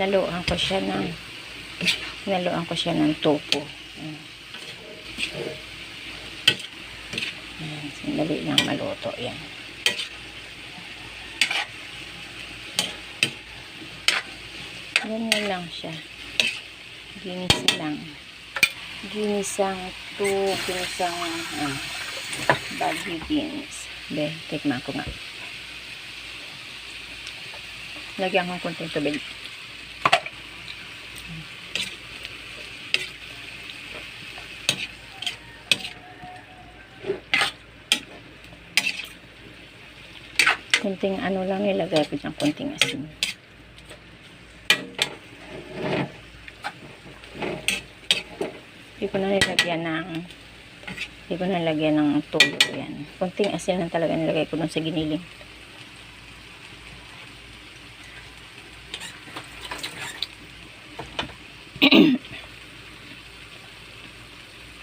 hinaluan ko siya ng tofu. Sandali lang maluto yan. Ganyan lang siya. Ginisa lang. Ginisang baggy beans. Tikman ko nga. Lagyan ko konting tubig. Konting ano lang nilagay ko dyan, konting asin. Hindi ko na nilagyan ng tuyo yan. Konting asin lang talaga nilagay ko dun sa giniling.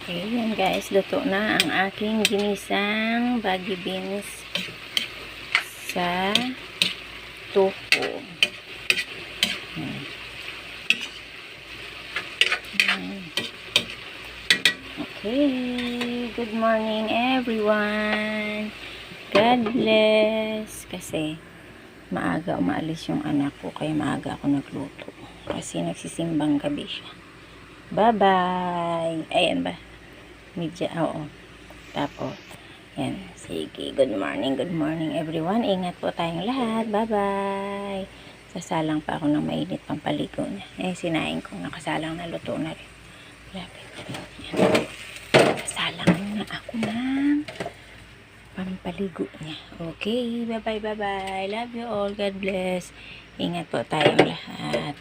Okay, yan guys, luto na ang aking ginisang baggy beans sa tofu. Okay, good morning everyone. God bless. Kasi maaga umaalis yung anak ko, kaya maaga ako nagluto. Kasi nagsisimbang gabi siya. Bye-bye. Ayan ba? Medya, oo. Tapos, yan. Sige, good morning everyone. Ingat po tayong lahat. Bye-bye. Sasalang pa ako ng mainit pampaligo niya. Sinaing ko, nakasalang na luto na rin. Lapit. Yan. Salang na ako ng pampaligo niya. Okay, bye-bye. Love you all. God bless. Ingat po tayong lahat.